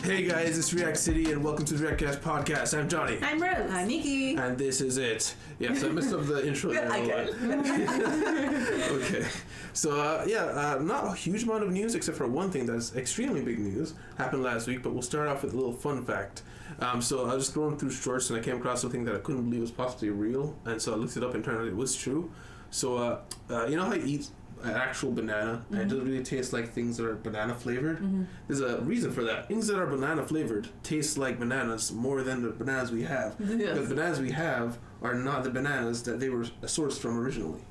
Hey guys, it's React City and welcome to the Reactcast podcast. I'm Johnny. I'm Rose. I'm Nikki. And this is it. Yes, I messed up the intro there. I get it. Okay. So, not a huge amount of news except for one thing that's extremely big news. Happened last week, but we'll start off with a little fun fact. So I was just scrolling through shorts and I came across something that I couldn't believe was possibly real. And so I looked it up and turned out it was true. So, you know how you eat an actual banana and it doesn't really taste like things that are banana flavored? There's a reason for that. Things that are banana flavored taste like bananas more than the bananas we have. Yes. The bananas we have are not the bananas that they were sourced from originally.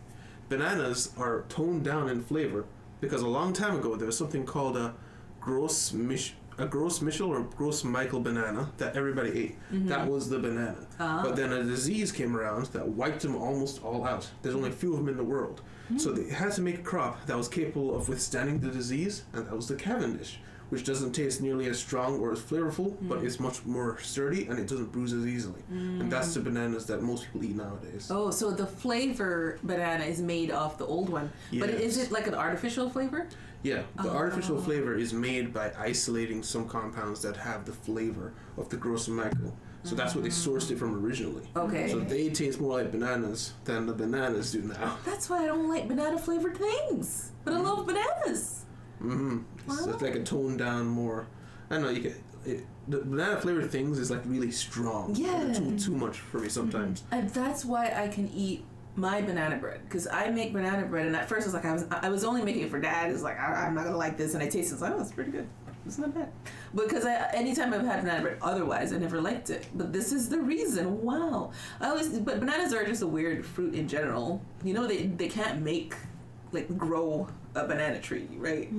Bananas are toned down in flavor because a long time ago there was something called a gross Michel or gross Michael banana that everybody ate. That was the banana. But then a disease came around that wiped them almost all out. There's only a few of them in the world. So they had to make a crop that was capable of withstanding the disease, and that was the Cavendish, which doesn't taste nearly as strong or as flavorful, but it's much more sturdy and it doesn't bruise as easily. And that's the bananas that most people eat nowadays. Oh, so the flavor banana is made off the old one. Yes. But is it like an artificial flavor? Yeah, the artificial flavor is made by isolating some compounds that have the flavor of the gross Michael. So that's what they sourced it from originally. Okay. So they taste more like bananas than the bananas do now. That's why I don't like banana flavored things. But I love bananas. Wow. So it's like a toned down more. I don't know, the banana flavored things is like really strong. Yeah. Too much for me sometimes. And that's why I can eat my banana bread, because I make banana bread, and at first I was like, I was only making it for Dad. It's like I'm not gonna like this, and I tasted it. It's like, oh, it's pretty good. It's not bad. Because anytime I've had banana bread, otherwise I never liked it. But this is the reason. Wow. But bananas are just a weird fruit in general. You know, they can't grow a banana tree, right?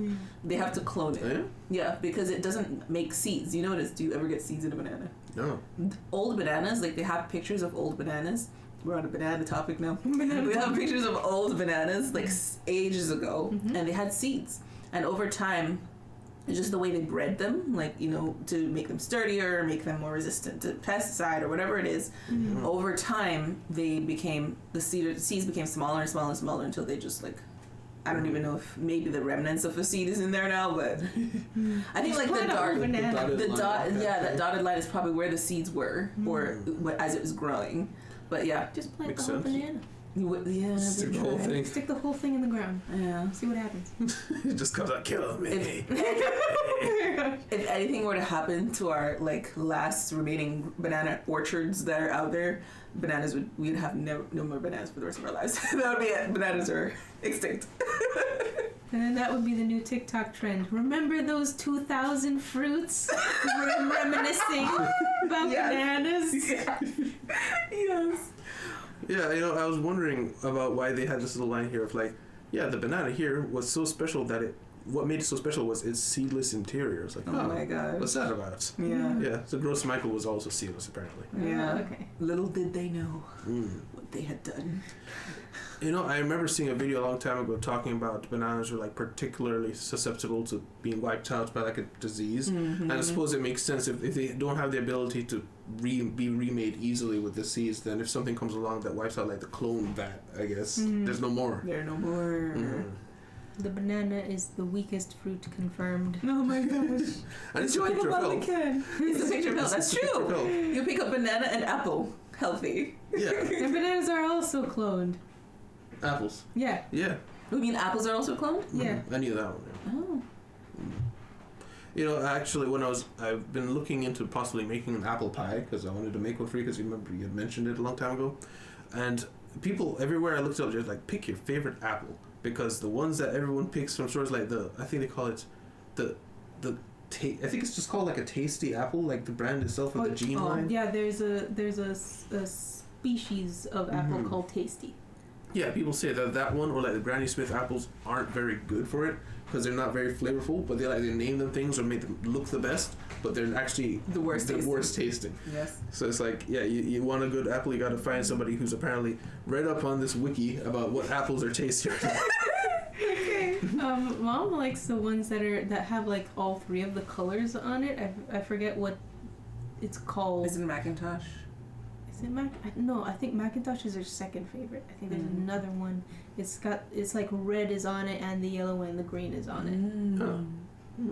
They have to clone it. Yeah? Yeah, because it doesn't make seeds. You notice? Do you ever get seeds in a banana? No. Old bananas, like they have pictures of old bananas. We're on a banana topic now. We have pictures of old bananas, like ages ago, and they had seeds. And over time, it's just the way they bred them, like, you know, to make them sturdier, make them more resistant to pesticide or whatever it is. Over time, the seeds became smaller and smaller and smaller until they just like, I don't even know if maybe the remnants of a seed is in there now, but I think like that dotted line is probably where the seeds were, or as it was growing. But yeah, Just plant Makes the whole sense. banana. Stick the whole thing. Stick the whole thing in the ground. Yeah. See what happens. It just comes out, kill me. If anything were to happen to our like last remaining banana orchards that are out there, we'd have no more bananas for the rest of our lives. That would be it. Bananas are extinct. And then that would be the new TikTok trend. Remember those 2,000 fruits? We're reminiscing about bananas. Yeah. Yes. Yeah, you know, I was wondering about why they had this little line here of like, yeah, the banana here was so special that what made it so special was its seedless interior. It's like, Oh my god. what's that about? Yeah. Yeah, so Gross Michael was also seedless apparently. Yeah. Okay. Little did they know what they had done. You know, I remember seeing a video a long time ago talking about bananas are like particularly susceptible to being wiped out by like a disease. And I suppose it makes sense if they don't have the ability to be remade easily with the seeds, then if something comes along that wipes out like the clone vat, I guess, there's no more. There are no more. The banana is the weakest fruit confirmed. Oh my gosh. And it's a picture of health. It's a picture of health. That's It's a picture of true. health. You pick up banana and apple. Healthy. Yeah. And bananas are also cloned. Apples. Yeah. Yeah. You mean apples are also cloned? Yeah. I knew that one. Yeah. Oh. You know, actually, I've been looking into possibly making an apple pie because I wanted to make one for you because you remember you had mentioned it a long time ago, and people everywhere I looked up just like pick your favorite apple because the ones that everyone picks from stores like I think they call it I think it's just called like a tasty apple, like the brand itself with the gene line. Yeah, there's a species of apple called Tasty. Yeah, people say that one or like the Granny Smith apples aren't very good for it because they're not very flavorful, but they name them things or make them look the best, but they're actually the worst tasting. Yes. So it's like, yeah, you want a good apple, you got to find somebody who's apparently read up on this wiki about what apples are tastier. Okay. Mom likes the ones that have like all three of the colors on it. I forget what it's called. Is it Macintosh? Is it No, I think Macintosh is her second favorite. I think there's another one. It's like red is on it and the yellow and the green is on it.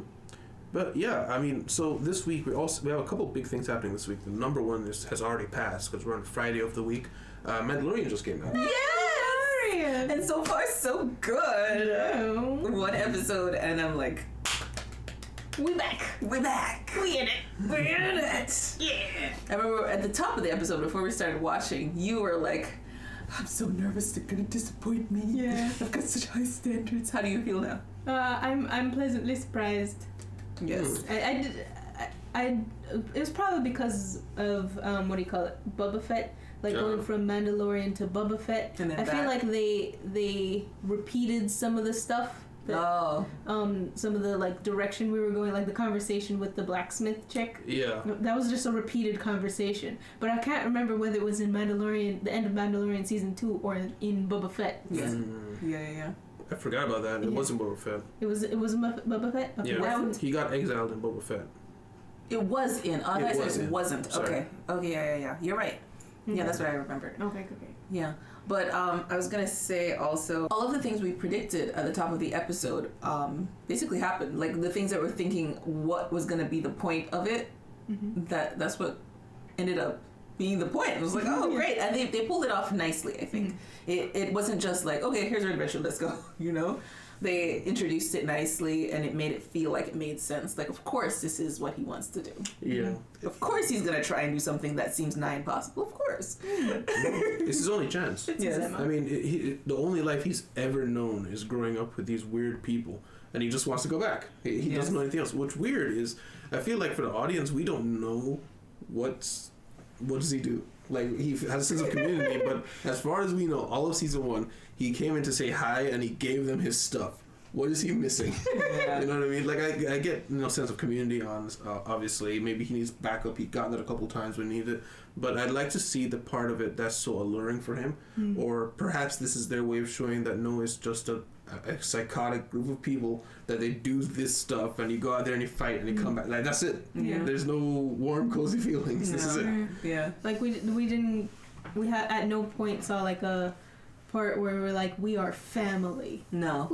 But yeah, I mean, so this week we have a couple big things happening this week. The number one has already passed because we're on Friday of the week. Mandalorian just came out. Yes! And so far, so good. Yeah. One episode, and I'm like, We back. we in it. We're in it. Yeah. I remember at the top of the episode, before we started watching, you were like, I'm so nervous they're gonna disappoint me. Yeah. I've got such high standards. How do you feel now? I'm pleasantly surprised. Yes. It was probably because of what do you call it, Boba Fett, like going from Mandalorian to Boba Fett. And then I feel like they repeated some of the stuff. That, some of the like direction we were going, like the conversation with the blacksmith chick. Yeah. That was just a repeated conversation, but I can't remember whether it was in Mandalorian, the end of Mandalorian season 2, or in Boba Fett. Yeah. Yeah. I forgot about that. It wasn't Boba Fett. It was Boba Fett. Okay. Yeah. He got exiled in Boba Fett. It was in. Oh, I said it wasn't. Sorry. Okay. Yeah. You're right. Okay. Yeah, that's what I remembered. Okay. Yeah. But I was going to say also, all of the things we predicted at the top of the episode basically happened. Like the things that we're thinking what was going to be the point of it, that's what ended up being the point. It was like, oh, great. And they pulled it off nicely, I think. It wasn't just like, okay, here's our adventure, let's go, you know? They introduced it nicely, and it made it feel like it made sense. Like, of course, this is what he wants to do. Yeah. Of course he's going to try and do something that seems nigh impossible. Of course. It's his only chance. Yes. I mean, the only life he's ever known is growing up with these weird people, and he just wants to go back. He doesn't know anything else. What's weird is, I feel like for the audience, we don't know what does he do. Like, he has a sense of community, but as far as we know, all of season 1, he came in to say hi, and he gave them his stuff. What is he missing? Yeah. You know what I mean? Like, I get, sense of community on, obviously. Maybe he needs backup. He gotten it a couple times when needed. But I'd like to see the part of it that's so alluring for him. Or perhaps this is their way of showing that no, it's just a psychotic group of people that they do this stuff, and you go out there and you fight and you come back. Like, that's it. Yeah. There's no warm, cozy feelings. This is it. Yeah. Like we had at no point saw like a part where we're like, we are family. No.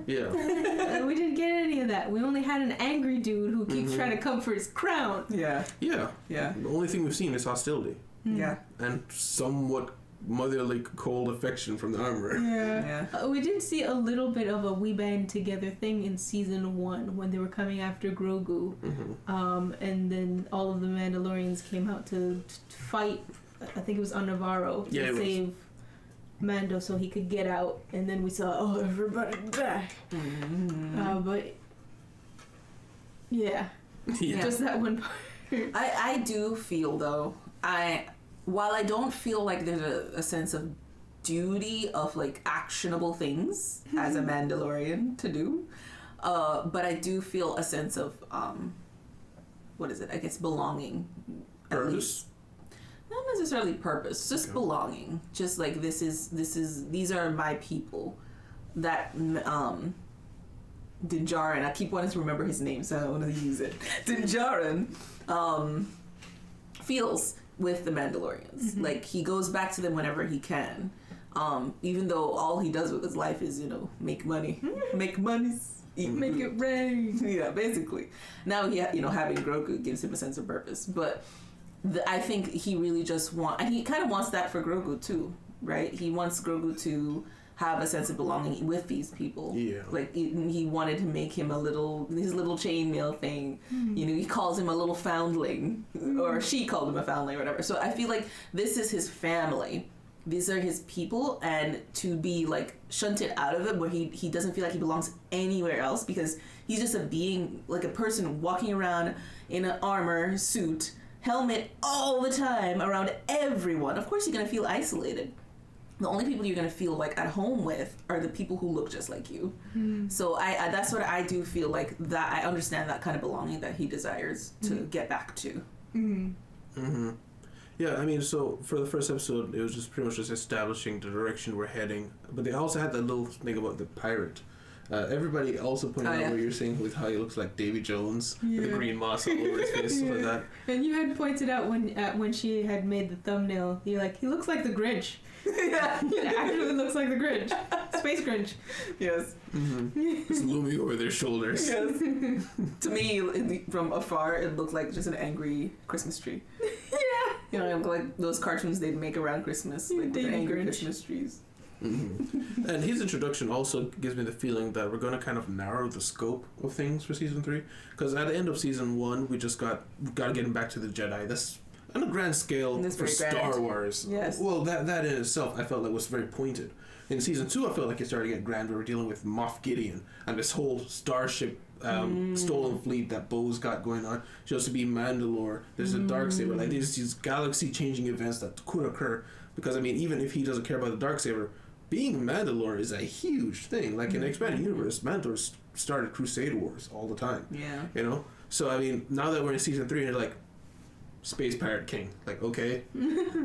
Yeah. We didn't get any of that. We only had an angry dude who keeps trying to come for his crown. Yeah. Yeah. Yeah. The only thing we've seen is hostility. Yeah. And somewhat motherly cold affection from the armorer. Yeah. We did see a little bit of a we band together thing in season 1 when they were coming after Grogu. And then all of the Mandalorians came out to fight. I think it was on Navarro to save Mando so he could get out, and then we saw everybody die. But yeah, just that one part. I do feel though, while I don't feel like there's a sense of duty of like actionable things as a Mandalorian to do, but I do feel a sense of what is it? I guess belonging. At least. Not necessarily purpose, just belonging. Just like these are my people. That Din Djarin, I keep wanting to remember his name, so I don't want to use it. Din Djarin feels with the Mandalorians. Like, he goes back to them whenever he can. Even though all he does with his life is, make money. Make monies. Make it rain. Yeah, basically. Now, having Grogu gives him a sense of purpose. But I think he really just and he kind of wants that for Grogu too, right? He wants Grogu to have a sense of belonging with these people. Yeah. Like, he wanted to make him his little chainmail thing. He calls him a little foundling, or she called him a foundling or whatever. So I feel like this is his family. These are his people, and to be like shunted out of it where he doesn't feel like he belongs anywhere else because he's just a being, like a person walking around in an armor suit, helmet all the time around everyone. Of course you're going to feel isolated. The only people you're going to feel like at home with are the people who look just like you. So I that's what I do feel like, that I understand that kind of belonging that he desires to get back to. Yeah, I mean, so for the first episode, it was just pretty much just establishing the direction we're heading. But they also had that little thing about the pirate. Everybody also pointed out what you're saying with how he looks like Davy Jones with the green moss all over his face, stuff like that. And you had pointed out when she had made the thumbnail, you're like, he looks like the Grinch. Yeah. It actually looks like the Grinch. Space Grinch. Yes. It's looming over their shoulders. Yes. To me, from afar, it looked like just an angry Christmas tree. Yeah. You know, like those cartoons they'd make around Christmas, like with the Davey angry Grinch. Christmas trees. And his introduction also gives me the feeling that we're going to kind of narrow the scope of things for season 3, because at the end of season 1 we just got to get him back to the Jedi. That's on a grand scale That's for very Star grand. Wars. Yes. Well, that in itself I felt like was very pointed. In season 2 I felt like it started to get grand. We were dealing with Moff Gideon and this whole starship stolen fleet that Bo's got going on. Just to be Mandalore, there's a Darksaber, like there's these galaxy changing events that could occur, because I mean, even if he doesn't care about the Darksaber, being Mandalore is a huge thing. Like in the expanded universe, Mandalore started Crusade Wars all the time. Yeah. You know? So I mean, now that we're in season 3 and you're like, Space Pirate King. Like, okay.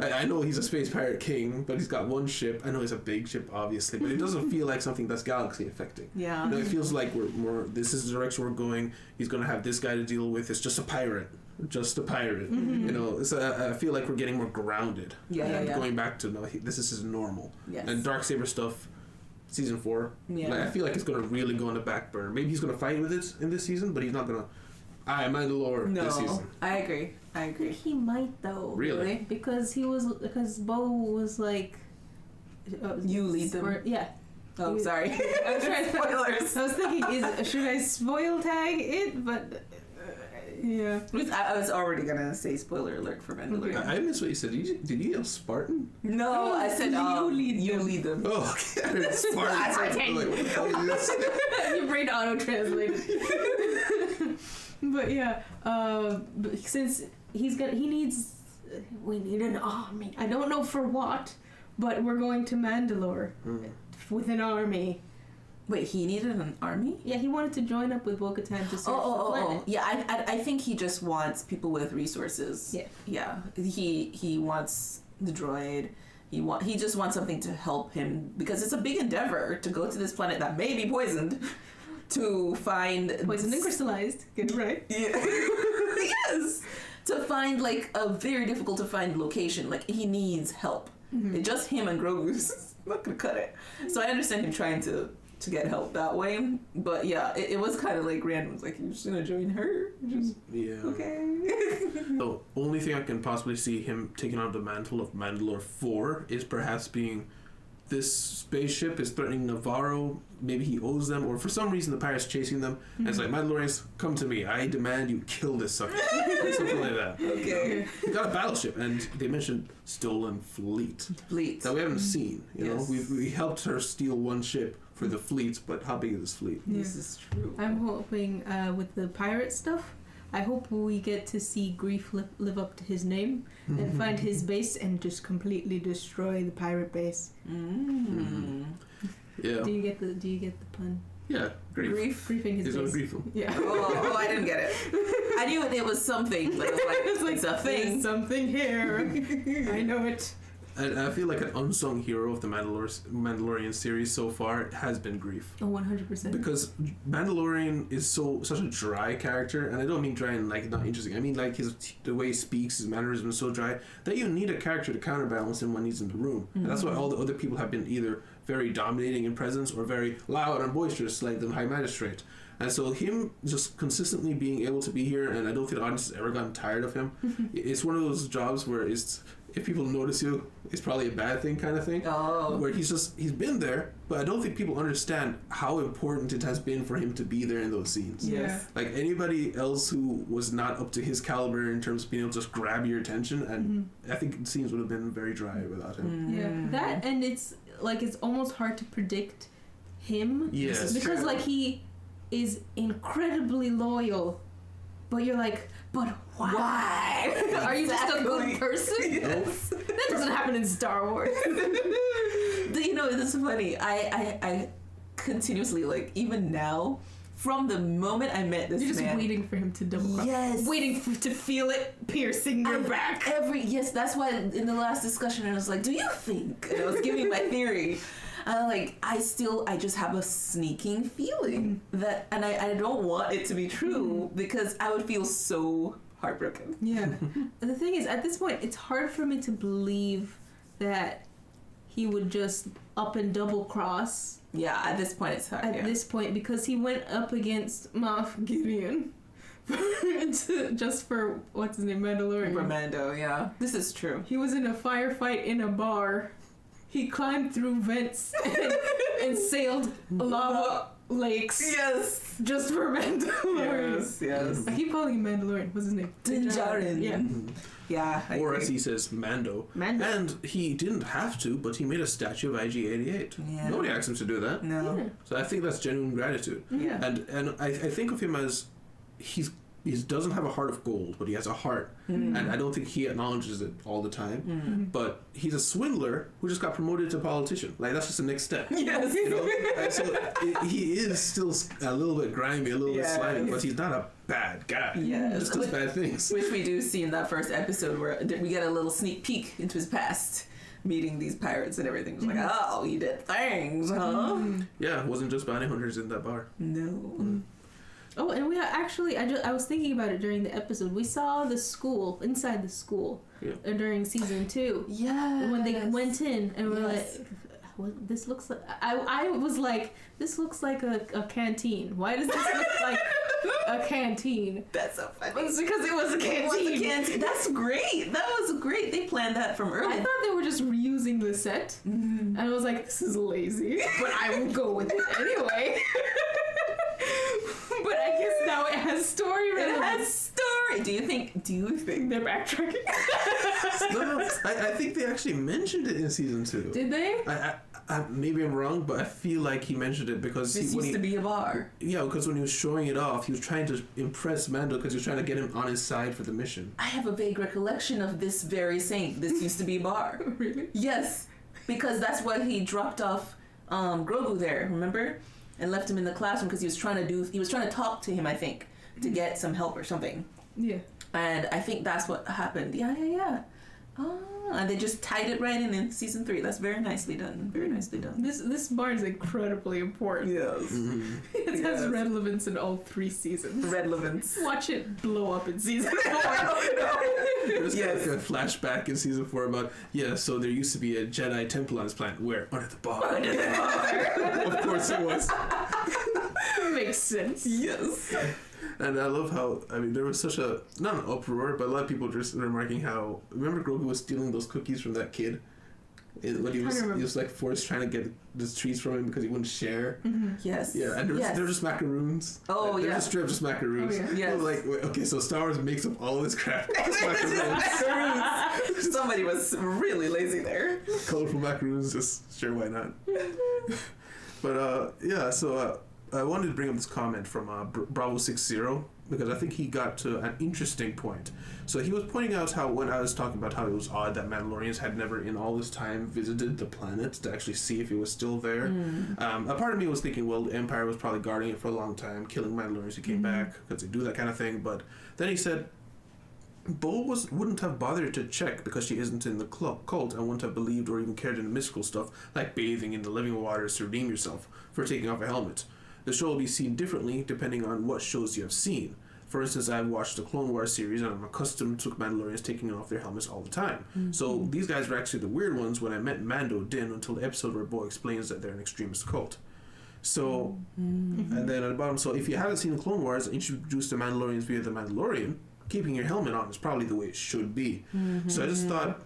I know he's a Space Pirate King, but he's got one ship. I know it's a big ship, obviously, but it doesn't feel like something that's galaxy affecting. Yeah. You know, it feels like we're more, this is the direction we're going. He's going to have this guy to deal with. It's just a pirate. Just a pirate. You know, so I feel like we're getting more grounded. Yeah. Going back to, no, this is his normal. Yes. And Darksaber stuff, season 4, Yeah. like, I feel like it's going to really go on the back burner. Maybe he's going to fight with it in this season, but he's not going to, I am Mandalore this season. I agree. I think he might though. Really? Because Bo was like, You lead them. Yeah. Oh, sorry. I was trying. Spoilers. I was thinking, should I spoil tag it? But yeah. I was already gonna say spoiler alert for Mandalorian. I missed what you said. Did you yell Spartan? No, I said you lead them. Oh, okay. I heard Spartan. Spartan. Like, what the hell did you say? Your brain auto translated. But yeah, since we need an army. I don't know for what, but we're going to Mandalore with an army. Wait, he needed an army? Yeah, he wanted to join up with Bo-Katan to search the planet. Yeah, I think he just wants people with resources. Yeah. He wants the droid. He just wants something to help him, because it's a big endeavor to go to this planet that may be poisoned to find Poisoned and crystallized. Get it right. Yeah. Yes. To find like a very difficult to find location. Like he needs help. It's just him and Grogu's not gonna cut it. So I understand him trying to get help that way. But yeah, it was kind of like random. It's like, you're just gonna join her? Just, yeah. okay. The only thing I can possibly see him taking on the mantle of Mandalore 4 is perhaps being this spaceship is threatening Navarro. Maybe he owes them, or for some reason the pirates chasing them. And it's like, Mandalorians, come to me. I demand you kill this sucker. Something like that. Okay. He got a battleship, and they mentioned stolen fleet. That we haven't seen. You know, we helped her steal one ship for the fleet, but how big is this fleet? Yeah. This is true. I'm hoping with the pirate stuff, I hope we get to see Greef live up to his name and find his base and just completely destroy the pirate base. Yeah. Do you get the pun? Yeah, Greef. Griefing his He's base. on Greef. Yeah. Oh, I didn't get it. I knew it was something, but it was like, it's a thing. There's something here. I know it. And I feel like an unsung hero of the Mandalorian series so far has been Greef. Oh, 100%. Because Mandalorian is such a dry character, and I don't mean dry and like not interesting. I mean like the way he speaks, his mannerism is so dry that you need a character to counterbalance him when he's in the room. And that's why all the other people have been either very dominating in presence or very loud and boisterous, like the High Magistrate. And so him just consistently being able to be here, and I don't think the audience has ever gotten tired of him. It's one of those jobs where if people notice you, it's probably a bad thing kind of thing. Oh. Where he's been there, but I don't think people understand how important it has been for him to be there in those scenes. Yes. Like anybody else who was not up to his caliber in terms of being able to just grab your attention, and I think scenes would have been very dry without him. Yeah, that, and it's almost hard to predict him. Yes. Because true. he is incredibly loyal, but you're like, but why? Are you just a good person? Yes. That doesn't happen in Star Wars. You know, it's funny. I continuously, like, even now, from the moment I met this You're just man, waiting for him to double cross. Yes. Waiting to feel it piercing your back. Yes, that's why in the last discussion I was like, do you think? And I was giving my theory. And like, I just have a sneaking feeling that, and I don't want it to be true because I would feel so heartbroken. Yeah. The thing is, at this point, it's hard for me to believe that he would just up and double cross. Yeah, at this point it's hard. At this point, because he went up against Moff Gideon just for what's his name, Mandalorian. For Mando, yeah. This is true. He was in a firefight in a bar. He climbed through vents and sailed lava lakes. Yes. Just for Mandalorian. Yes. I keep calling him Mandalorian. What's his name? Din Djarin. Yeah. Yeah. I Or agree. as he says, Mando. Mando. And he didn't have to, but he made a statue of IG-88. Yeah. Nobody asked him to do that. No. Yeah. So I think that's genuine gratitude. Yeah. And I think of him as he doesn't have a heart of gold, but he has a heart. Mm. And I don't think he acknowledges it all the time. Mm. But he's a swindler who just got promoted to politician. Like, that's just the next step. Yes. You know? And so he is still a little bit grimy, a little bit slimy, but he's not a bad guy. Yes. He just does bad things. Which we do see in that first episode where we get a little sneak peek into his past, meeting these pirates and everything. It's like, oh, you did things, huh? Yeah, it wasn't just bounty hunters in that bar. No. Oh, and we actually, I was thinking about it during the episode. We saw the school, inside the school, during season 2. Yeah. When they went in and were like, well, this looks like, I was like, this looks like a canteen. Why does this look like a canteen? That's so funny. It's because it was a canteen. It was a canteen. That's great. That was great. They planned that from early. I thought they were just reusing the set. And I was like, this is lazy. But I will go with it anyway. But I guess now it has story relevance. It has story. Do you think They're backtracking? No, I think they actually mentioned it in season 2. Did they? I maybe I'm wrong, but I feel like he mentioned it because this used to be a bar? Yeah, because when he was showing it off, he was trying to impress Mando because he was trying to get him on his side for the mission. I have a vague recollection of this very saying. This used to be a bar. Really? Yes, because that's what he dropped off Grogu there. Remember? And left him in the classroom because he was trying to talk to him, I think, to get some help or something. Yeah. And I think that's what happened. Yeah. Oh, and they just tied it right in season 3. That's very nicely done. Very nicely done. This bar is incredibly important. Yes. Mm-hmm. It has relevance in all 3 seasons. Relevance. Watch it blow up in season 4. There's like a flashback in season 4 about, so there used to be a Jedi temple on this planet. Where? Under the bar. Under the bar. Of course it was. Makes sense. Yes. And I love how, there was such a, not an uproar, but a lot of people just remarking how, remember Grogu was stealing those cookies from that kid? When he was like forced trying to get the treats from him because he wouldn't share. Mm-hmm. Yes. Yeah, and there were just macaroons. Oh, They're yeah. just straight up just macaroons. Oh, yeah. Yes. Well, like, wait, okay, so Star Wars makes up all this crap. Just macaroons. Somebody was really lazy there. Colorful macaroons, just sure, why not? But so I wanted to bring up this comment from Bravo60 because I think he got to an interesting point. So he was pointing out how, when I was talking about how it was odd that Mandalorians had never in all this time visited the planet to actually see if it was still there. A part of me was thinking, well, the Empire was probably guarding it for a long time, killing Mandalorians who came back because they do that kind of thing. But then he said, Bo wouldn't have bothered to check because she isn't in the cult and wouldn't have believed or even cared in the mystical stuff like bathing in the living waters to redeem yourself for taking off a helmet. The show will be seen differently depending on what shows you have seen. For instance, I've watched the Clone Wars series and I'm accustomed to Mandalorians taking off their helmets all the time. So these guys were actually the weird ones when I met Mando didn't until the episode where Bo explains that they're an extremist cult. So, and then at the bottom, so if you haven't seen the Clone Wars and introduced the Mandalorians via the Mandalorian, keeping your helmet on is probably the way it should be. So I just thought,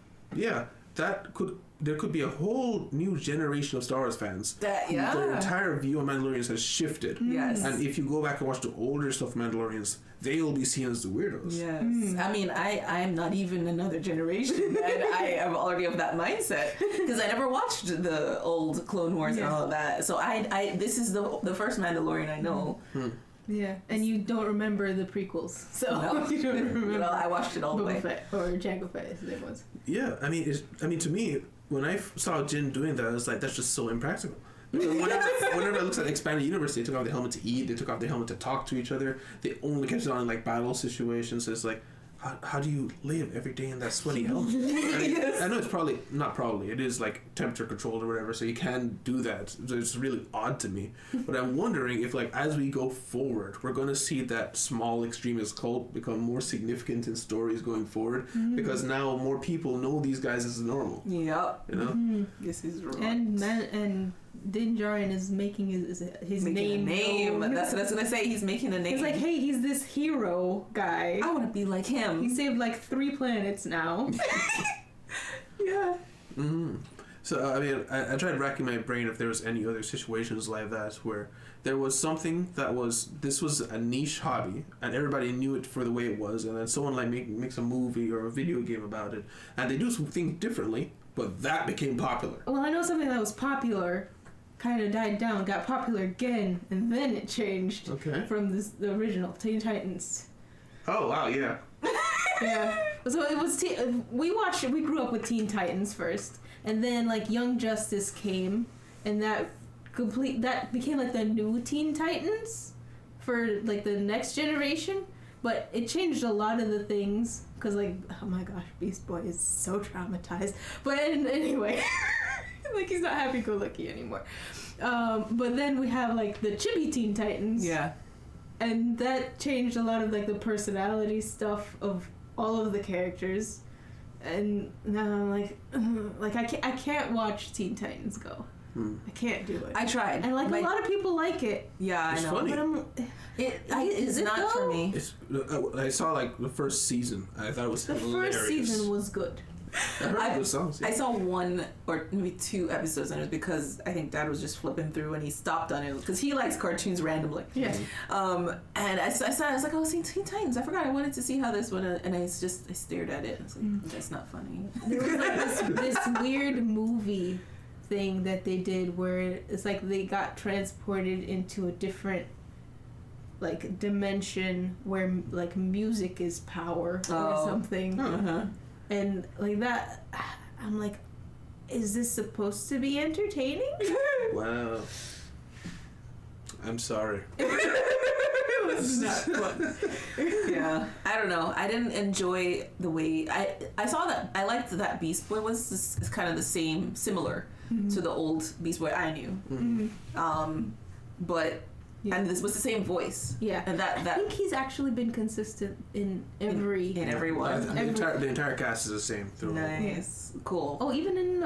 there could be a whole new generation of Star Wars fans. Their entire view of Mandalorians has shifted. Yes. And if you go back and watch the older stuff of Mandalorians, they'll be seen as the weirdos. Yes. I mean, I'm not even another generation, and I am already of that mindset because I never watched the old Clone Wars and all of that. So this is the first Mandalorian I know. Yeah, and you don't remember the prequels, so no. You don't remember. Well, I watched it all the way. Fett or Jango Fett, as it was. Yeah, I mean, to me, when I saw Jin doing that, I was like, that's just so impractical. Because whenever I looked at expanded universe, they took off their helmet to eat, they took off their helmet to talk to each other. They only kept it on in like battle situations. So it's like, how do you live every day in that sweaty helmet? I know it's it is like temperature controlled or whatever, so you can do that. So it's really odd to me. But I'm wondering if, like, as we go forward, we're going to see that small extremist cult become more significant in stories going forward, because now more people know these guys as normal. Yep. You know? This is right. And Din Djarin is making his making name known. That's what I was gonna say. He's making a name. He's like, hey, he's this hero guy. I want to be like him. He saved like 3 planets now. Yeah. So I mean, I tried racking my brain if there was any other situations like that where there was something that was a niche hobby and everybody knew it for the way it was, and then someone like makes a movie or a video game about it, and they do some things differently, but that became popular. Well, I know something that was popular kind of died down, got popular again, and then it changed from the original Teen Titans. Oh wow, yeah. Yeah. So it was we grew up with Teen Titans first, and then like Young Justice came, and that became like the new Teen Titans for like the next generation. But it changed a lot of the things because, like, oh my gosh, Beast Boy is so traumatized. But anyway, like he's not happy-go-lucky anymore. But then we have like the Chibi Teen Titans. Yeah. And that changed a lot of like the personality stuff of all of the characters. And now I'm like I can't watch Teen Titans Go. I can't do it. I tried. And like a lot of people like it. Yeah, it's I know. funny. But it's not for me. I saw like the first season. I thought it was hilarious. First season was good. I heard good songs. Yeah. I saw 1 or maybe 2 episodes, and it was because I think Dad was just flipping through and he stopped on it because he likes cartoons randomly. Yeah. And I saw, I was like, oh, Teen Titans. I forgot. I wanted to see how this would, and I stared at it. I was like, that's not funny. There was like this weird movie thing that they did where it's like they got transported into a different like dimension where like music is power or something. And like that, I'm like, is this supposed to be entertaining? Wow. I'm sorry. It was not fun. Yeah, I don't know. I didn't enjoy the way I saw that. I liked that Beast Boy was kind of similar to the old Beast Boy I knew. But and this was the same voice. Yeah, and that I think he's actually been consistent in every one. The entire cast is the same through. Nice, cool. Oh, even in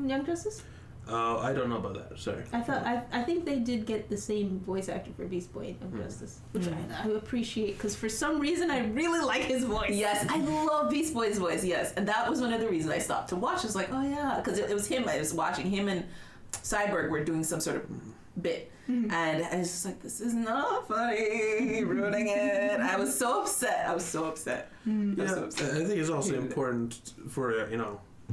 Young Justice. I don't know about that. Sorry. I think they did get the same voice actor for Beast Boy and Young Justice, which I appreciate because for some reason I really like his voice. Yes, I love Beast Boy's voice. Yes, and that was one of the reasons I stopped to watch. I was like, oh yeah, because it was him. I was watching him and Cyborg were doing some sort of bit, and I was just like, this is not funny, ruining it. I was so upset. I so upset. I think it's also important for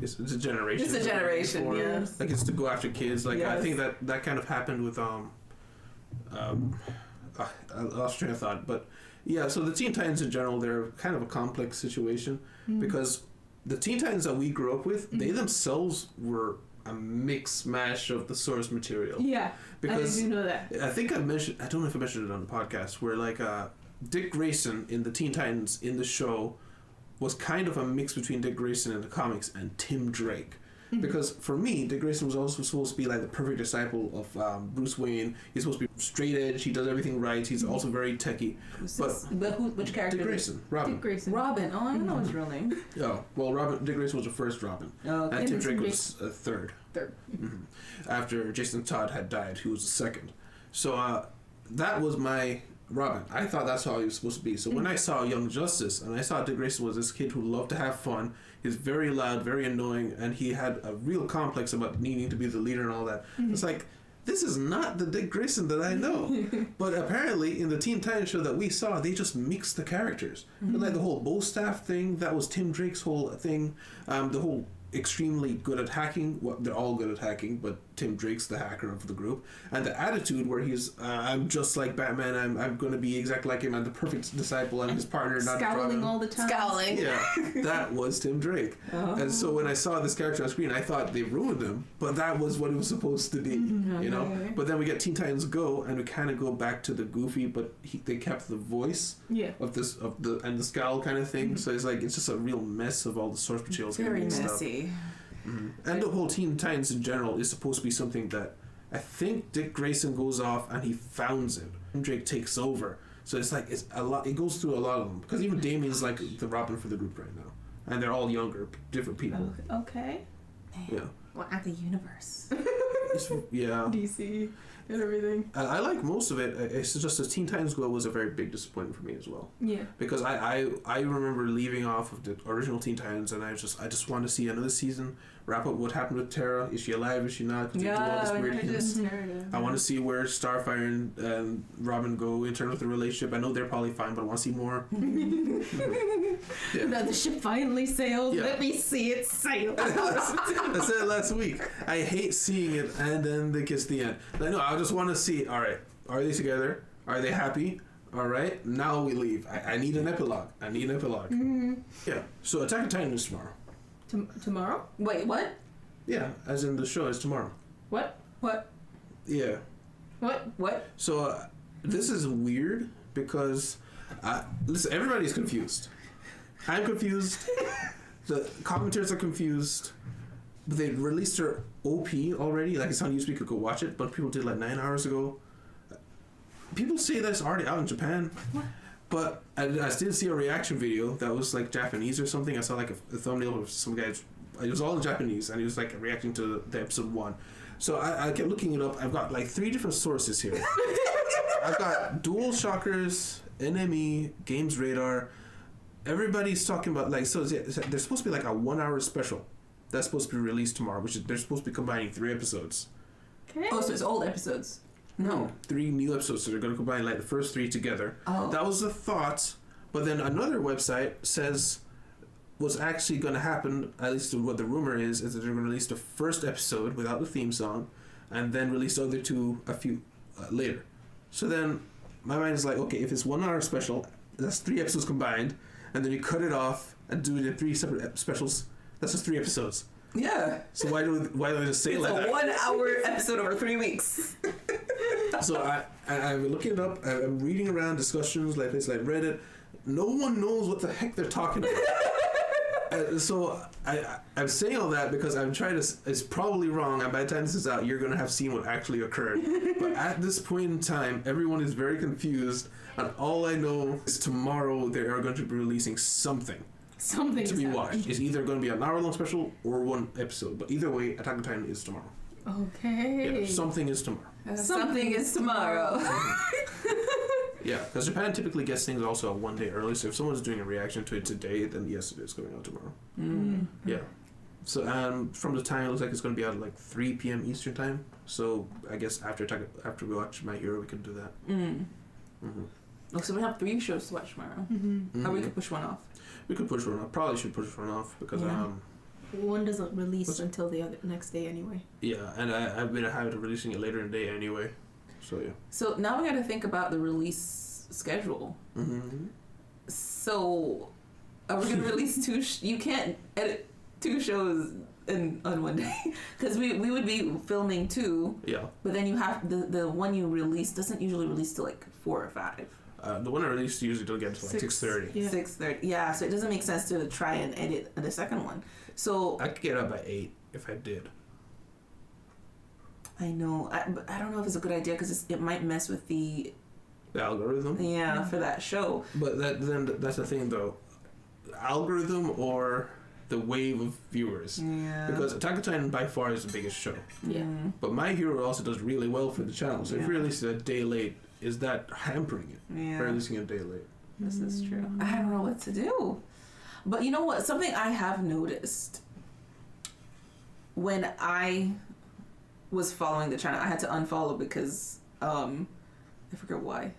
it's a generation. It's a generation, yeah. Like it's to go after kids. Like I think that kind of happened with I lost train of thought, but yeah. So the Teen Titans in general, they're kind of a complex situation because the Teen Titans that we grew up with, they themselves were a mix mash of the source material. Yeah, because I do know that. I think I mentioned. I don't know if I mentioned it on the podcast where like Dick Grayson in the Teen Titans in the show was kind of a mix between Dick Grayson in the comics and Tim Drake. Because for me, Dick Grayson was also supposed to be like the perfect disciple of Bruce Wayne. He's supposed to be straight edge. He does everything right. He's also very techie. Which character? Dick Grayson. Robin. Dick Grayson. Robin. Oh, I don't know his real name. Oh, well, Dick Grayson was the first Robin. Oh, okay. And Tim Drake was a third. Third. After Jason Todd had died, he was the second. So that was my Robin. I thought that's how he was supposed to be. So when I saw Young Justice and I saw Dick Grayson was this kid who loved to have fun, he's very loud, very annoying, and he had a real complex about needing to be the leader and all that. It's like, this is not the Dick Grayson that I know. But apparently in the Teen Titans show that we saw, they just mixed the characters. And like the whole bow staff thing, that was Tim Drake's whole thing. The whole extremely good at hacking. Well, they're all good at hacking, but Tim Drake's the hacker of the group. And the attitude where he's, I'm just like Batman, I'm going to be exactly like him, I'm the perfect disciple, I'm his partner, not Scowling all the time. Scowling. Yeah, that was Tim Drake. And so when I saw this character on screen, I thought they ruined him, but that was what it was supposed to be, you know? But then we get Teen Titans Go, and we kind of go back to the goofy, but they kept the voice of the scowl kind of thing. So it's like, it's just a real mess of all the source materials. Very messy. And the whole Teen Titans in general is supposed to be something that I think Dick Grayson goes off and he founds it. And Drake takes over. So it's like it's a lot. It goes through a lot of them because even Damien's like the Robin for the group right now, and they're all younger, different people. Okay. Yeah. Well, at the universe. Yeah. DC and everything. I like most of it. It's just as Teen Titans Go was a very big disappointment for me as well. Yeah. Because I remember leaving off of the original Teen Titans and I just want to see another season, wrap up what happened with Tara. Is she alive? Is she not? Because they do all this weird hints. I want to see where Starfire and Robin go in terms of the relationship. I know they're probably fine, but I want to see more. That the ship finally sailed. Yeah. Let me see it sail. I said it last week. I hate seeing it and then they kiss the end. Like, no, I just want to see, all right, are they together? Are they happy? All right, now we leave. I need an epilogue. Yeah, so Attack on Titan is tomorrow. Tomorrow? Wait, what? Yeah, as in the show is tomorrow. What? Yeah. What? So this is weird because, listen, everybody's confused. I'm confused. The commentators are confused. But they released their OP already. Like, it's on YouTube, you could go watch it. But people did like 9 hours ago. People say that it's already out in Japan. What? But I did see a reaction video that was like Japanese or something. I saw like a thumbnail of some guys. It was all in Japanese, and he was like reacting to the episode 1. So I kept looking it up. I've got like 3 different sources here. I've got Dual Shockers, NME, Games Radar. Everybody's talking about like, so there's supposed to be like a 1 hour special that's supposed to be released tomorrow, which is they're supposed to be combining 3 episodes. Okay. Oh, so it's old episodes. No. 3 new episodes, so they're going to combine like the first 3 together. Oh. That was the thought, but then another website says what's actually going to happen, at least what the rumor is that they're going to release the first episode without the theme song, and then release the other 2 a few later. So then my mind is like, okay, if it's 1 hour special, that's 3 episodes combined, and then you cut it off and do the 3 separate specials. That's just 3 episodes. Yeah. So why do I just say it like that? It's a 1 hour episode over 3 weeks. So I'm looking it up. I'm reading around discussions like this, like Reddit. No one knows what the heck they're talking about. So I'm saying all that because I'm trying to. It's probably wrong, and by the time this is out, you're gonna have seen what actually occurred. But at this point in time, everyone is very confused, and all I know is tomorrow they are going to be releasing something to be watched. It's either going to be an hour-long special or 1 episode. But either way, Attack on Titan is tomorrow. Okay. Yeah, something is tomorrow. Something is tomorrow. Yeah, because Japan typically gets things also 1 day early. So if someone's doing a reaction to it today, then yes, it is going out tomorrow. Yeah. So from the time, it looks like it's going to be out at like 3 p.m. Eastern time. So I guess after we watch My Hero, we can do that. Oh, so we have 3 shows to watch tomorrow. Or we could push one off. We could push one off. Probably should push one off because one doesn't release until the next day anyway. Yeah, and I've been a habit of releasing it later in the day anyway. So yeah. So now we got to think about the release schedule. So are we going to release 2? You can't edit 2 shows on 1 day because we would be filming 2. Yeah. But then you have the one you release doesn't usually release till like 4 or 5. The one I released usually don't get until like 6:30. Yeah. 6:30. Yeah, so it doesn't make sense to try and edit the second one. So I could get up by 8 if I did. I know, but I don't know if it's a good idea because it might mess with the algorithm. Yeah, for that show. But that's the thing though, algorithm or the wave of viewers. Yeah. Because Attack on Titan by far is the biggest show. Yeah. But My Hero also does really well for the channel. So if you release it a day late, is that hampering it? Yeah. For releasing it a day late. This is true. I don't know what to do. But you know what? Something I have noticed when I was following the channel, I had to unfollow because I forget why.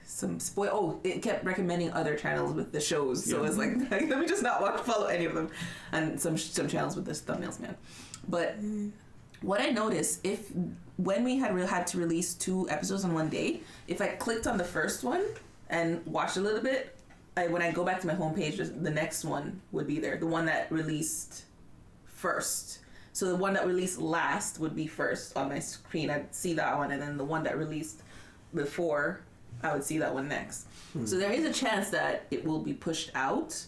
It kept recommending other channels with the shows. So it's like let me just not follow any of them. And some channels with this thumbnails, man. But what I noticed, when we had to release 2 episodes on 1 day, if I clicked on the first one and watched a little bit, when I go back to my homepage, the next one would be there. The one that released first. So the one that released last would be first on my screen. I'd see that one, and then the one that released before, I would see that one next. So there is a chance that it will be pushed out.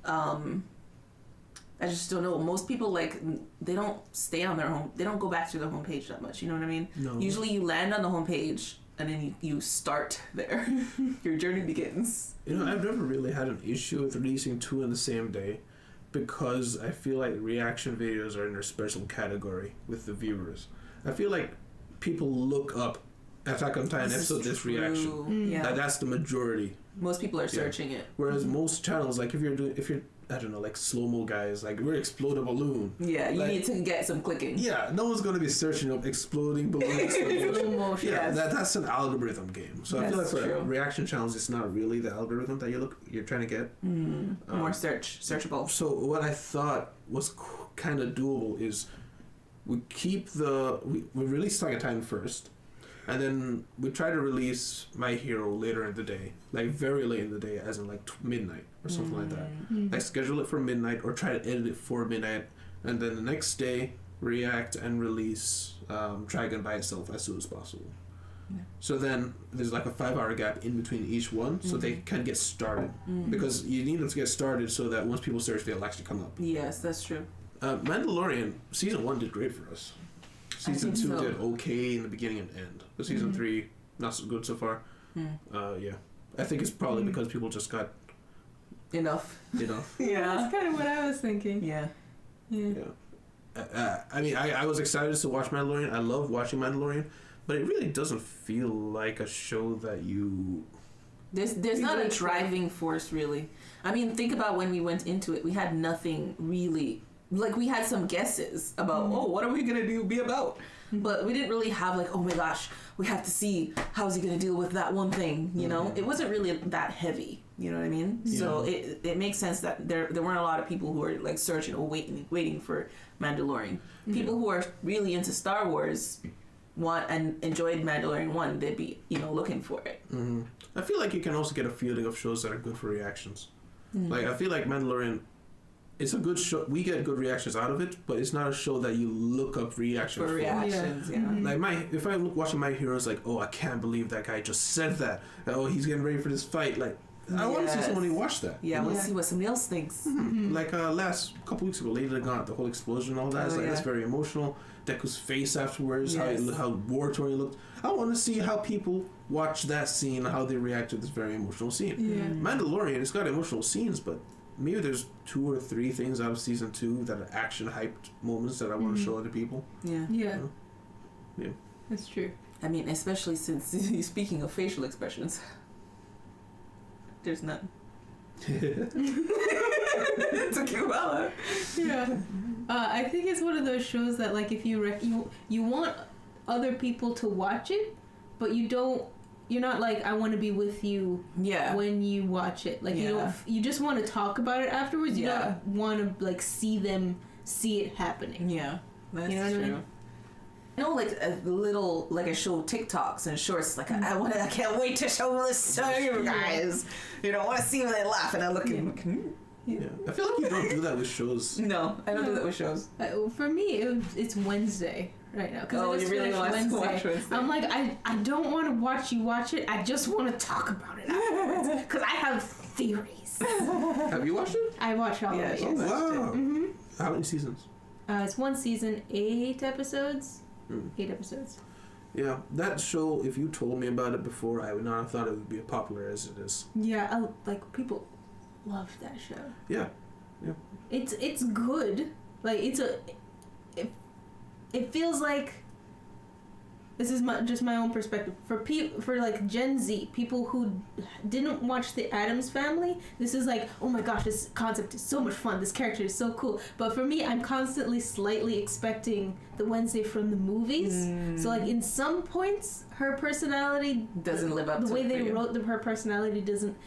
I I just don't know. Most people, like, they don't stay on their home. They don't go back to their homepage that much. You know what I mean? No. Usually you land on the homepage and then you start there. Your journey begins. You know, I've never really had an issue with releasing 2 in the same day because I feel like reaction videos are in a special category with the viewers. I feel like people look up Attack on Titan episode this reaction. Yeah. That's the majority. Most people are searching it. Whereas most channels, like if you're I don't know, like slow-mo guys, like we're explode a balloon. Yeah, you like, need to get some clicking. Yeah, no one's gonna be searching up exploding balloons. Slow motion. Yeah, that's an algorithm game. So I feel like for true. reaction channels, it's not really the algorithm that you're trying to get. More searchable. So what I thought was kind of doable is we release Attack on Titan first, and then we try to release My Hero later in the day, like very late in the day, as in like midnight or something like that. Like schedule it for midnight or try to edit it for midnight, and then the next day react and release Dragon by itself as soon as possible. Yeah. So then there's like a 5-hour gap in between each one, so they can get started because you need them to get started so that once people search, they'll actually come up. Yes, that's true. Mandalorian season 1 did great for us. Season 2 did okay in the beginning and end, but season 3 not so good so far. Yeah, I think it's probably because people just got enough. Yeah, that's kind of what I was thinking. Yeah. I mean, I was excited to watch Mandalorian. I love watching Mandalorian, but it really doesn't feel like a show that you. There's not a driving force really. I mean, think about when we went into it. We had nothing really. Like, we had some guesses about, what are we going to be about? But we didn't really have, like, oh my gosh, we have to see how's he going to deal with that one thing, you know? It wasn't really that heavy, you know what I mean? Yeah. So it makes sense that there weren't a lot of people who were, like, searching or waiting for Mandalorian. People who are really into Star Wars want and enjoyed Mandalorian 1, they'd be, looking for it. I feel like you can also get a feeling of shows that are good for reactions. Like, I feel like Mandalorian... It's a good show. We get good reactions out of it, but it's not a show that you look up reactions for. Reactions, yeah. Like if I'm watching My Hero, it's like, oh, I can't believe that guy just said that. Oh, he's getting ready for this fight. Like, I want to see someone who watch that. Yeah, I want to see what somebody else thinks. Like last couple weeks ago, Lady Gaunt, the whole explosion and all that. That's very emotional. Deku's face afterwards, how war torn he looked. I want to see how people watch that scene, how they react to this very emotional scene. Yeah. Mandalorian, it's got emotional scenes, but maybe there's 2 or 3 things out of season 2 that are action hyped moments that I want to show other people. Yeah. That's true. I mean, especially since speaking of facial expressions, there's none. Took you a while. Yeah. I think it's one of those shows that, like, if you want other people to watch it, but you're not like, I want to be with you when you watch it. Like, you just want to talk about it afterwards. You don't want to, like, see it happening. Yeah, that's true. I mean? I know, like, I show TikToks and shorts, like, I can't wait to show this to you guys. I want to see when they laugh, and I look and Yeah. I feel like you don't do that with shows. No, I don't do that with shows. For me, it's Wednesday right now. Oh, you really want to watch Wednesday? I'm like, I don't want to watch you watch it. I just want to talk about it afterwards. Because I have theories. Have you watched it? I watched all of it. Oh, wow. How many seasons? It's 1 season, 8 episodes. 8 episodes. Yeah, that show, if you told me about it before, I would not have thought it would be as popular as it is. Yeah, people love that show. Yeah. It's good. Like, it feels like, this is just my own perspective, for like Gen Z, people who didn't watch the Addams Family, this is like, oh my gosh, this concept is so much fun, this character is so cool. But for me, I'm constantly slightly expecting the Wednesday from the movies. So, like, in some points, her personality doesn't live up to the way they wrote her personality doesn't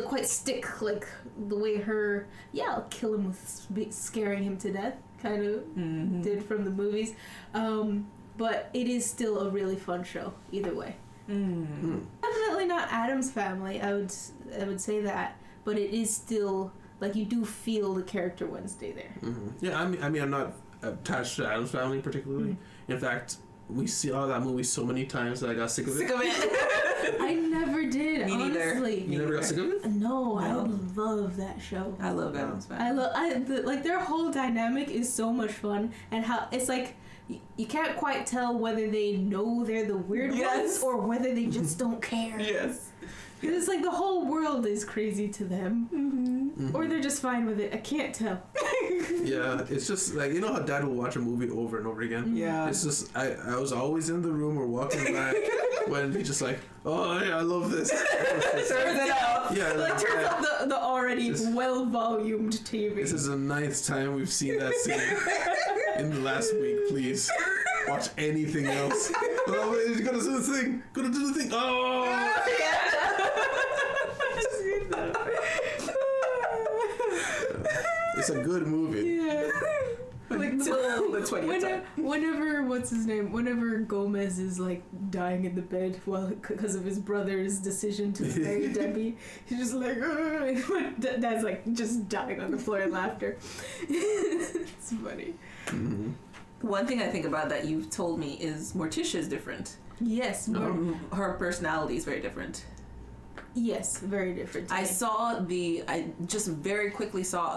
quite stick like the way her I'll kill him with scaring him to death kind of did from the movies, but it is still a really fun show either way. Definitely not Addams Family, I would say that, but it is still, like, you do feel the character Wednesday there. Yeah, I mean I'm not attached to Addams Family particularly. In fact, we saw that movie so many times that I got sick of it. Sick of it. I never did. Me neither. Honestly. You never got sick of it? No, I love that show. I love that. Like their whole dynamic is so much fun, and how it's like you can't quite tell whether they know they're the weird ones or whether they just don't care. Yes. Because it's like the whole world is crazy to them, or they're just fine with it. I can't tell. Yeah, it's just like, you know how Dad will watch a movie over and over again? Yeah. It's just, I was always in the room or walking back when he just like, oh yeah, I love this. Turns it up. Yeah, Like turns up the already well-volumed TV. This is the 9th time we've seen that scene in the last week. Please watch anything else. Oh, he's gonna do the thing. Gonna do the thing. Oh. It's a good movie. Yeah. Like Until the 20th time. Whenever what's his name? Whenever Gomez is like dying in the bed because of his brother's decision to marry Debbie, he's just like, Dad's like just dying on the floor in laughter. It's funny. Mm-hmm. One thing I think about that you've told me is Morticia is different. Yes. Her personality is very different. Yes, very different. I just very quickly saw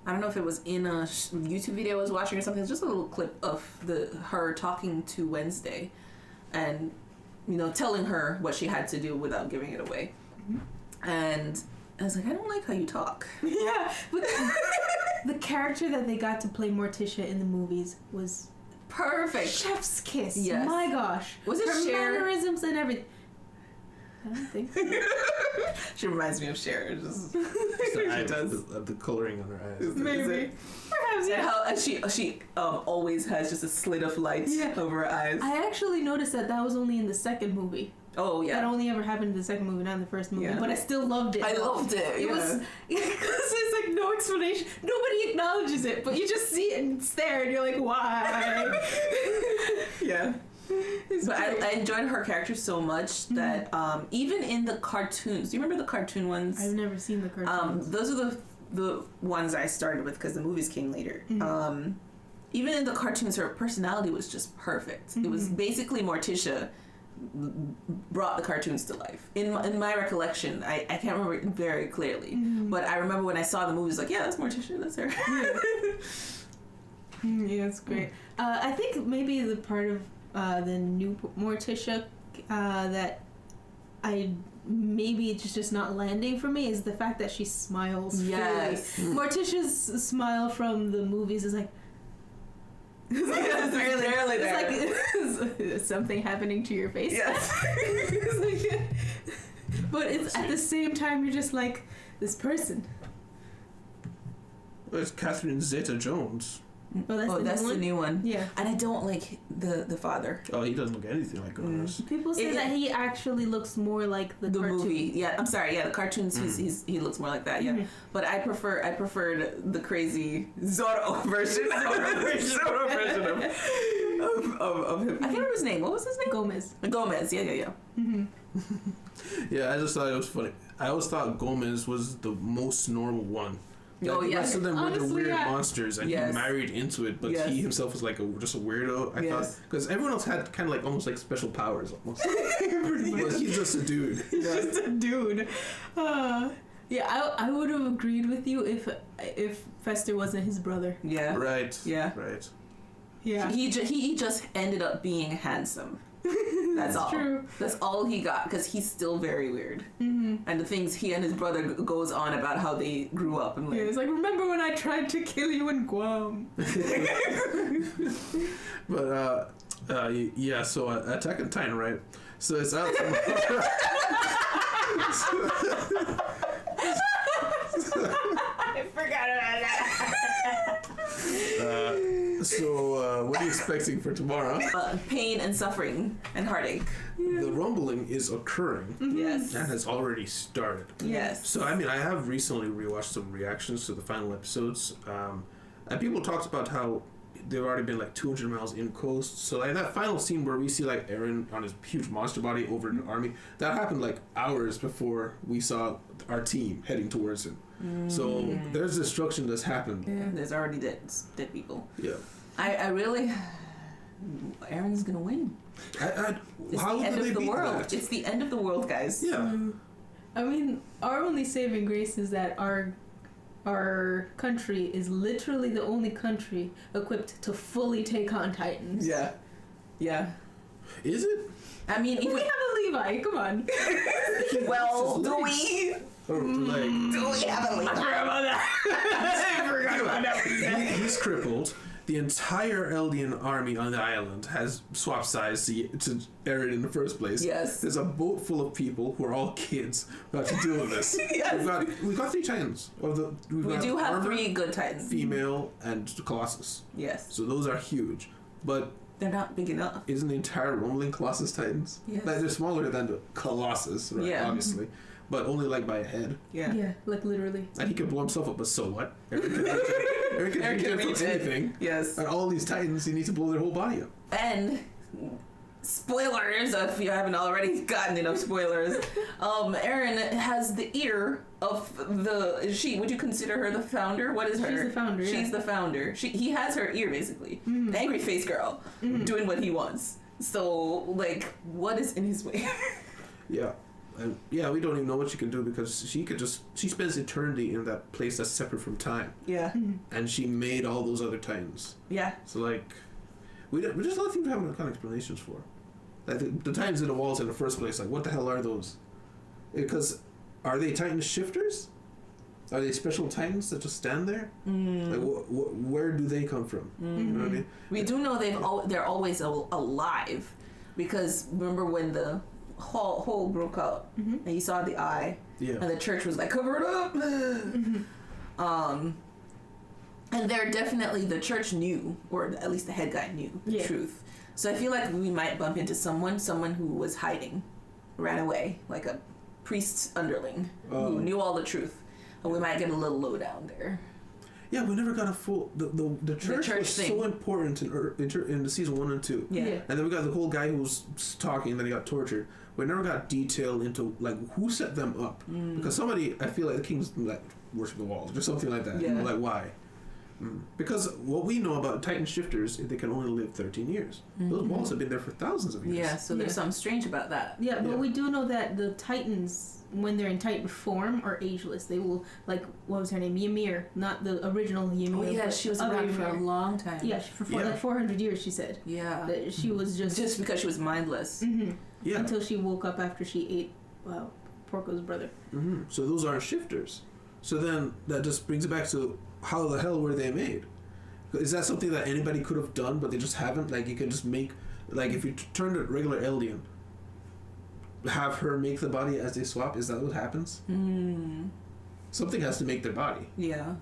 I don't know if it was in a YouTube video I was watching or something. It's just a little clip of her talking to Wednesday, and telling her what she had to do without giving it away. Mm-hmm. And I was like, I don't like how you talk. Yeah, but the character that they got to play Morticia in the movies was perfect. Chef's kiss. Yes. My gosh. Was it her Cher? mannerisms and everything. I don't think so. She reminds me of Cher. Just The coloring on her eyes. Maybe. Perhaps, yeah. And she always has just a slit of light over her eyes. I actually noticed that was only in the second movie. Oh, yeah. That only ever happened in the second movie, not in the first movie. Yeah. But I still loved it. I loved it. It was because there's like no explanation. Nobody acknowledges it, but you just see it and stare, and you're like, why? Yeah. But I enjoyed her character so much that even in the cartoons, do you remember the cartoon ones? I've never seen the cartoons. Those are the ones I started with because the movies came later. Mm-hmm. Even in the cartoons, her personality was just perfect. Mm-hmm. It was basically Morticia brought the cartoons to life. In my recollection, I can't remember it very clearly, but I remember when I saw the movies, like, yeah, that's Morticia, that's her. Yeah, it's great. I think maybe the part of the new Morticia that maybe it's just not landing for me is the fact that she smiles. Yes. Morticia's smile from the movies is like it's barely there. It's like is something happening to your face. Yes. But it's at the same time you're just like this person. Well, it's Catherine Zeta-Jones. Oh, that's the new one. Yeah. And I don't like the father. Oh, he doesn't look anything like hers. People say that he actually looks more like the cartoon. Movie. Yeah, I'm sorry. Yeah, the cartoons. He looks more like that. Yeah, but I preferred the crazy Zorro version. Zorro version of him. I can't remember his name. What was his name? Gomez. Yeah. Mm-hmm. Yeah, I just thought it was funny. I always thought Gomez was the most normal one. Oh, the rest of them were the weird monsters, and he married into it, but he himself was like just a weirdo. I thought, because everyone else had kind of like almost like special powers, almost. But he's just a dude. He's just a dude. Yeah, I would have agreed with you if Fester wasn't his brother. Yeah. Right. Yeah. Right. Yeah. He just ended up being handsome. That's all. True. That's all he got, because he's still very weird. Mm-hmm. And the things he and his brother goes on about how they grew up and like. Yeah, it's like, remember when I tried to kill you in Guam? But yeah. So Attack on Titan, right? So it's out tomorrow. I forgot about that. So what are you expecting for tomorrow? Pain and suffering and heartache. The rumbling is occurring. Mm-hmm. Yes. That has already started. Yes. So I mean, I have recently rewatched some reactions to the final episodes, and people talked about how they've already been like 200 miles in coast. So like that final scene where we see like Eren on his huge monster body over the army, that happened like hours before we saw our team heading towards him. So there's destruction that's happened. Yeah. There's already dead people. Yeah. I really. Aaron's gonna win. It's How the end do they of the beat world. that? It's the end of the world, guys. Yeah. I mean, our only saving grace is that our country is literally the only country equipped to fully take on Titans. Yeah. Yeah. Is it? I mean, We have a Levi. Come on. well, do we? Or like, Do we have a Levi? I forgot about that. he's crippled. The entire Eldian army on the island has swapped sides to Eren in the first place. Yes. There's a boat full of people who are all kids who have to deal with this. Yes. We've got 3 Titans. We do have Armor, 3 good Titans. female, and Colossus. Yes. So those are huge. But They're not big enough. isn't the entire Rumbling Colossus Titans? Yes. Like, they're smaller than the Colossus, right? Yeah. Obviously. But only like by a head. Yeah. Yeah, like literally. And he can blow himself up, but so what? Eren can can reach reach it. anything. Yes. And all these Titans, you need to blow their whole body up. And spoilers, if you haven't already gotten enough spoilers, Eren has the ear of would you consider her the founder? What is her? She's the founder, She's yeah. the founder. He has her ear, basically. The angry face girl, doing what he wants. So, like, what is in his way? Yeah. And yeah, we don't even know what she can do because she spends eternity in that place that's separate from time. Yeah. And she made all those other Titans. Yeah. So like, we just don't seem to have any kind of explanations for. Like the Titans in the walls in the first place, like what the hell are those? Because are they Titan shifters? Are they special Titans that just stand there? Like where do they come from? You know what I mean? We do know they're always alive, because remember when the hole broke out and you saw the eye, Yeah. and the church was like, cover it up. And they're definitely, the church knew, or at least the head guy knew the truth. So I feel like we might bump into someone who was hiding, ran away, like a priest's underling who knew all the truth. And we might get a little lowdown there. Yeah, we never got a full. The church was thing. so important in the season 1 and 2. Yeah. And then we got the whole guy who was talking and then he got tortured. We never got detail into like who set them up, because somebody, I feel like the kings like worship the walls or something like that. Yeah. Like why? Because what we know about Titan shifters, they can only live 13 years. Those walls have been there for thousands of years. Yeah, so there's something strange about that. Yeah, but Yeah. we do know that the Titans, when they're in Titan form, are ageless. They will, like, what was her name? Ymir, not the original Ymir. Oh yeah, but she was other around for a Ymir. long time. Yeah, for Yeah. like 400 years, she said. Yeah. That she was just Because she was mindless. Yeah. until she woke up after she ate Porco's brother. So those aren't shifters. So then that just brings it back to how the hell were they made? Is that something that anybody could have done, but they just haven't? Like you can just make, like if you turn to regular Eldian, have her make the body as they swap. Is that what happens? Something has to make their body, Yeah.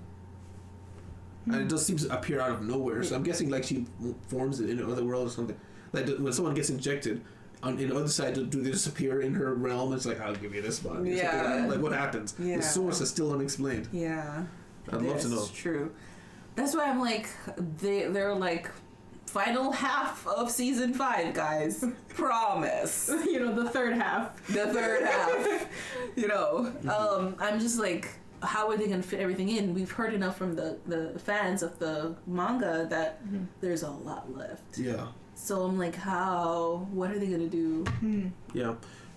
and it just seems to appear out of nowhere. So I'm guessing like she forms it in another world or something. Like when someone gets injected, on the other side, do they disappear in her realm? It's like I'll give you this body. or something like that. Like what happens? Yeah. The source is still unexplained. Yeah. I'd love to know. That's true. That's why I'm like, they're like, final half of season 5, guys. Promise. You know, the third half. The third half. You know. I'm just like, how are they going to fit everything in? We've heard enough from the fans of the manga that there's a lot left. Yeah. So I'm like, what are they going to do? Yeah.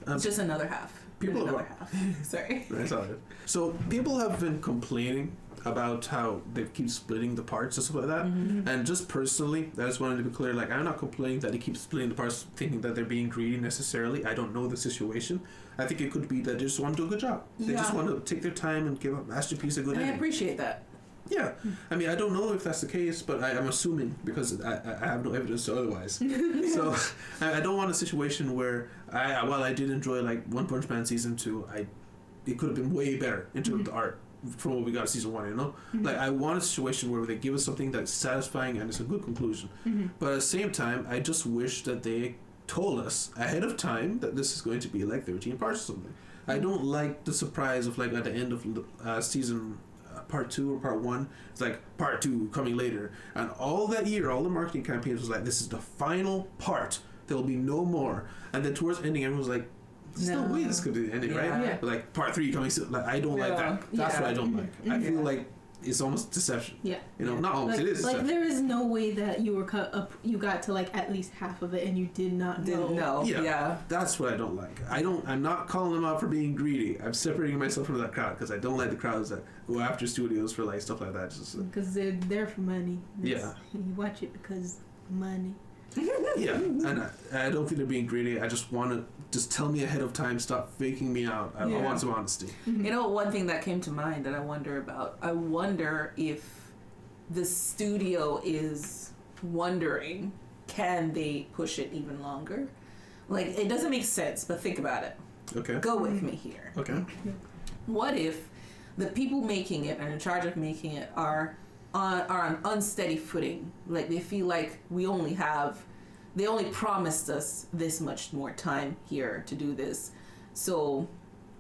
It's just another half. People There's are- another half. Sorry. That's all right. So people have been complaining about how they keep splitting the parts and stuff like that. And just personally, I just wanted to be clear, like I'm not complaining that they keep splitting the parts thinking that they're being greedy necessarily. I don't know the situation. I think it could be that they just want to do a good job. They just want to take their time and give a masterpiece a good I ending. appreciate that. Yeah. I mean, I don't know if that's the case, but I'm assuming because I have no evidence to otherwise. So I don't want a situation where while I did enjoy like One Punch Man season 2, it could have been way better in terms of the art from what we got in season 1, you know? Like I want a situation where they give us something that's satisfying and it's a good conclusion. But at the same time, I just wish that they told us ahead of time that this is going to be like 13 parts or something. I don't like the surprise of like at the end of season part 2 or part 1, it's like part 2 coming later, and all that year all the marketing campaigns was like this is the final part, there will be no more, and then towards the ending everyone was like there's no way this could be the ending, right? Yeah. Like part 3 coming soon. Like I don't like that. That's what I don't like. I feel like it's almost deception. Yeah. You know, not almost. Like, it is deception. there is no way that you were you got to like at least half of it and you did not know. Yeah. That's what I don't like. I'm not calling them out for being greedy. I'm separating myself from that crowd because I don't like the crowds that go after studios for like stuff like that. Because they're there for money. Yeah. You watch it because money. Yeah, and I don't think they're being greedy. I just want to just tell me ahead of time. Stop faking me out. I want some honesty. You know, one thing that came to mind that I wonder about. I wonder if the studio is wondering, can they push it even longer? Like, it doesn't make sense, but think about it. Okay. Go with me here. Okay. What if the people making it and in charge of making it are on unsteady footing? Like, they feel like they only promised us this much more time here to do this, so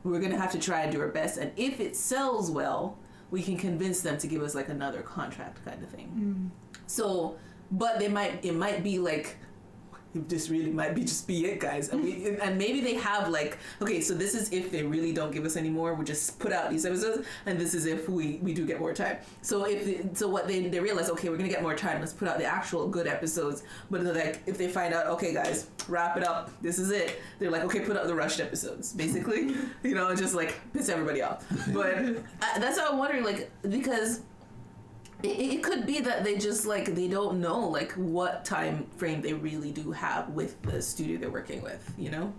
we're gonna have to try and do our best, and if it sells well, we can convince them to give us like another contract kind of thing. So, but it might be like, this really might just be it, guys. And maybe they have like, okay, so this is if they really don't give us any more, we just put out these episodes, and this is if we do get more time. So what they realize, okay, we're gonna get more time, let's put out the actual good episodes. But like, if they find out, okay guys, wrap it up, this is it, they're like, okay, put out the rushed episodes, basically. You know, just like piss everybody off. But that's how I'm wondering, like, because it could be that they just like, they don't know like what time frame they really do have with the studio they're working with, you know?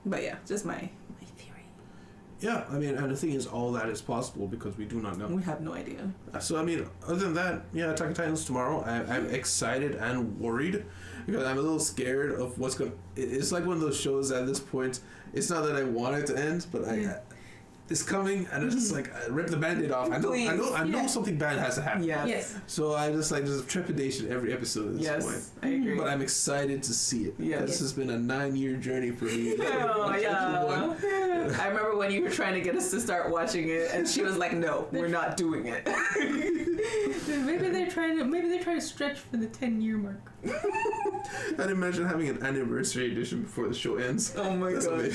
But yeah, just my theory. Yeah, I mean, and the thing is, all that is possible because we do not know. We have no idea. So I mean, other than that, yeah, Attack on Titans tomorrow. I'm excited and worried because I'm a little scared of what's going. It's like one of those shows at this point. It's not that I want it to end, but it's coming, and it's just like rip the Band-Aid off. I know something bad has to happen. Yes. So I just like, there's a trepidation every episode at this point. I agree. But I'm excited to see it. Yes. This has been a 9-year journey for me. Oh yeah. I remember when you were trying to get us to start watching it, and she was like, "No, we're not doing it." Maybe they're trying to stretch for the 10-year mark. I'd imagine having an anniversary edition before the show ends. Oh my god.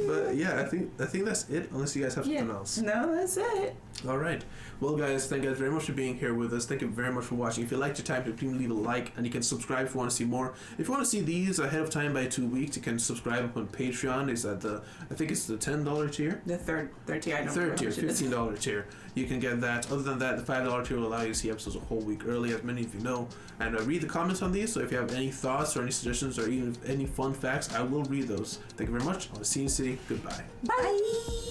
But yeah, I think that's it. Unless you guys have something else. No, that's it. All right. Well, guys, thank you guys very much for being here with us. Thank you very much for watching. If you liked your time, please leave a like, and you can subscribe if you want to see more. If you want to see these ahead of time by 2 weeks, you can subscribe up on Patreon. It's at I think it's the $10 tier. The third tier. Third tier, $15 tier. You can get that. Other than that, the $5 tier will allow you to see episodes a whole week early, as many of you know. And read the comments on these. So if you have any thoughts or any suggestions or even any fun facts, I will read those. Thank you very much. I'll see you in the city. Goodbye. Bye.